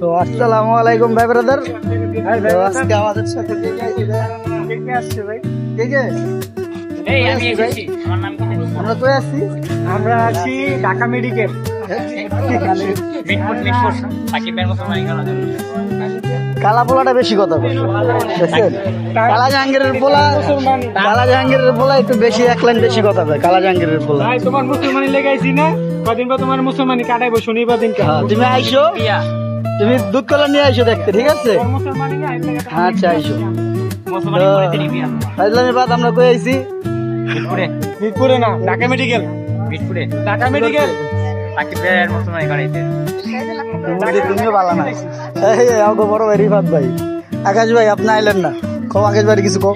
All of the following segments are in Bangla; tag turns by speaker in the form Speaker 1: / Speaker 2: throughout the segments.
Speaker 1: তো আসসালামু আলাইকুম ভাই ব্রাদার। আজকে আমাদের সাথে কে আসছে ভাই? কে? আমরা তো আসছি, আমরা আছি ঢাকা মেডিকেল। কালা পোলাটা বেশি কথা দেখছেন, কালা জাহাঙ্গীরের পোলা একটু বেশি, এক লাইন বেশি কথা বলে কালা জাহাঙ্গীরের পোলা।
Speaker 2: তোমার মুসলমানি লেগাইছি না কদিন পর, তোমার মুসলমানি কাটাইবো শনিবার দিন।
Speaker 1: তুমি আইসো, তুমি দুধ কলা নিয়ে আইসো দেখতে, ঠিক আছে? আচ্ছা আইসো। বাদ আমরা কই আইছি? মিরপুরে না, ঢাকা মেডিকেল। ঢাকা মেডিকেল তুমিও ভালো না। বড় ভাই রিফাত ভাই, আকাশ ভাই আপনি আইলেন না, কো আকাশ ভাই কিছু কো।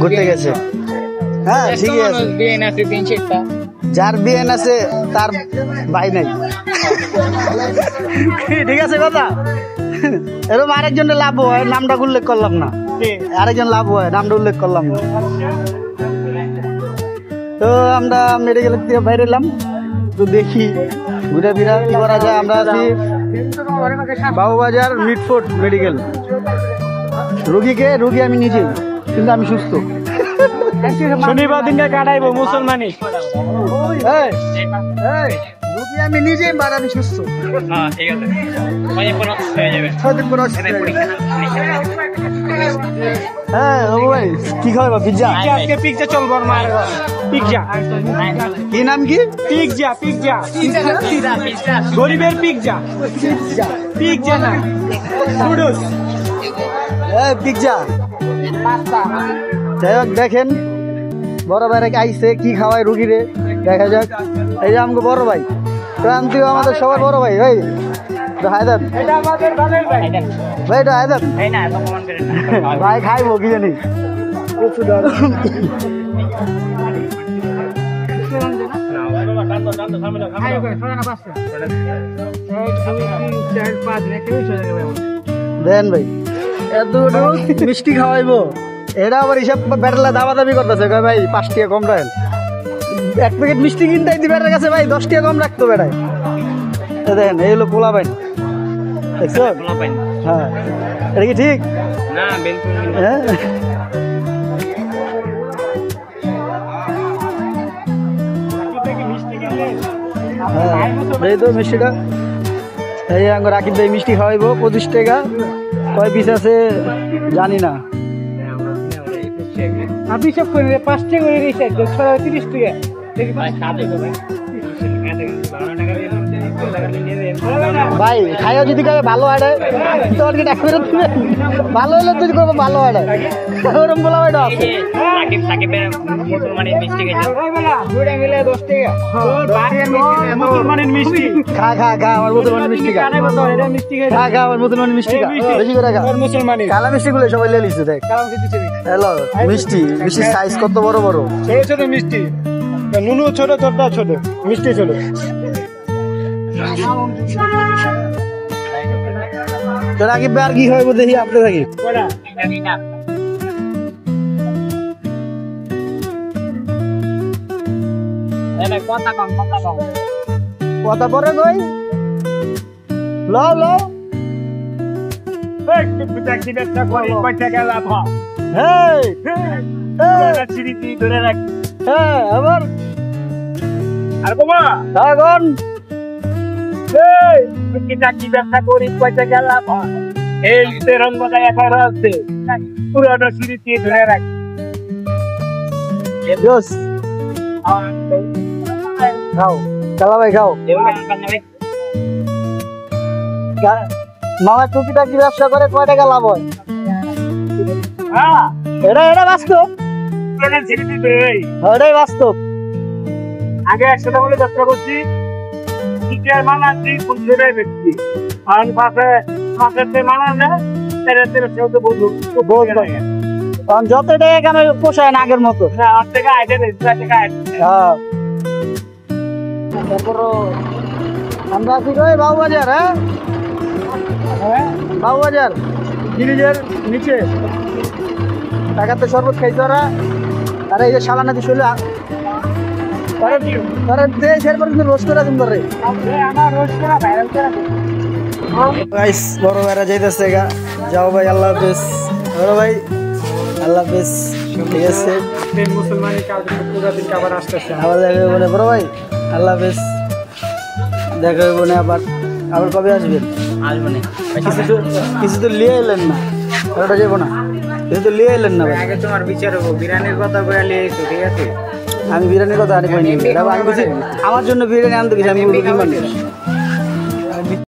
Speaker 1: ঘুরতে গেছে, হ্যাঁ ঠিকই আছে। যার বিয়েন আছে তার ভাই নাই, ঠিক আছে কথা। এরকম আরেকজনের লাভ হয়, নামটা উল্লেখ করলাম না, আরেকজন লাভ হয়, নামটা উল্লেখ করলাম না। তো আমরা মেডিকেল থেকে বাইরে এলাম, তো দেখি ঘুরে ফিরা কি করা যায়। আমরা আছি বাবুবাজার মিটফোর্ট মেডিকেল। রুগী আমি নিজেই, কিন্তু আমি সুস্থ।
Speaker 2: শনিবার দিনটা কাটাইবো মুসলমানি।
Speaker 1: রুগী আমি নিজেই, বাট আমি সুস্থ। হ্যাঁ ভাই কি খাওয়াবো? পিজ্জা।
Speaker 2: আজকে পিজ্জা চলবো। পিজ্জা
Speaker 1: কি নাম? কি
Speaker 2: পিজ্জা? গরিবের পিজ্জা। পিজ্জা না, নুডলস।
Speaker 1: পিজ্জা। যাই হোক, দেখেন বড় ভাই আইসে কি খাওয়ায় রুগীরে, দেখা যাক। এই যে আমাকে বড় ভাই, ক্রান্তিও আমাদের সবার বড় ভাই। ভাই হায়দার ভাই, এটা হায়দার ভাই খাইবো কি জানি। দেন ভাই এত মিষ্টি খাওয়াইবো, এটা আবার হিসাব বেটালা দাবি করতেছে ভাই 5 টাকা কম রাখেন। 1 প্যাকেট মিষ্টি কিনতে বেটার কাছে ভাই 10 টাকা কম রাখতো বেটায়। দেখেন এই হলো পোলা পাইন, দেখছো? হ্যাঁ এটা কি ঠিক? হ্যাঁ এই তো মিষ্টিটা, এই রাকিব ভাই মিষ্টি খাওয়াইবো 25 টাকা। কয় পিস আছে জানি না।
Speaker 2: আপনি সব করে 5 টাকা করে দিয়েছে, 30 টাকা।
Speaker 1: ভাই খাইও যদি কাবে ভালো আড়ে তোর কি টাকা ফেরত দিবেন? ভালো হলে তুই করবো ভালো আড়ে, ওরম বলা ওইটা আছে। খা আমার মুসলমানের মিষ্টি খা, আমার মুসলমানের মিষ্টি খা, বেশি করে খা। কালা মিষ্টি গুলো সবাই লে লিখছে দেখ। হ্যালো মিষ্টি সাইজ কত বড় বড়,
Speaker 2: ছোট মিষ্টি, নুনু ছোট, তোরটা ছোট, মিষ্টি ছোট।
Speaker 1: তোর আগে আর কি হয় দেখি আপনি থাকি। কথা পরে কই লো আবার এখন
Speaker 2: কি ব্যবসা করি, পয়সা গেলাম এই রঙ বাজায় একাই আছে, পুরোনো স্মৃতি ধরে রাখি।
Speaker 1: খাও চালা ভাই খাও। মামা টুকিটাকি ব্যবসা করে কয় টাকা লাভ হয়? এটা বাস্তব, এটাই বাস্তব।
Speaker 2: আগে 100 টাকা ব্যবসা করছি, ব্যক্তি
Speaker 1: যত টাকা পোষায় না আগের মতো। আমরা আছি বাবুবাজার। হ্যাঁ বাবুবাজার ব্রিজের নিচে টাকাতে শরবত খাইতে ওরা। আর এই যে শালা নদী শুনলে দেশের পর কিন্তু রোজ করে দিন ধরে
Speaker 2: আমার রোজ করা ভাইরাল করা
Speaker 1: গাইস বড় ভাইরা যাইতেছে গা যাও ভাই আল্লাহ হাফেজ বড় ভাই আল্লাহ হাফেজ ঠিক আছে
Speaker 2: মুসলমানি কাজ পুরো দিন আবার আসতেছে
Speaker 1: আবার দেখা হবে না বড় ভাই আল্লাহ হাফেজ দেখা হবে না আবার আবার কবে আসবেন
Speaker 2: আসবো না
Speaker 1: কিছু তো লিয়ে এলেন না ওটা যাবো না কিছু তো লিয়ে এলেন না ভাই
Speaker 2: আগে তোমার বিচার হবো বিরিয়ানির কথা বলে লিয়েছো ঠিক আছে
Speaker 1: আমি বিরিয়ানির কথা আনি পাইনি আমি বলছি আমার জন্য বিরিয়ানি আনতে গেছি আমি মুরগি মানুষ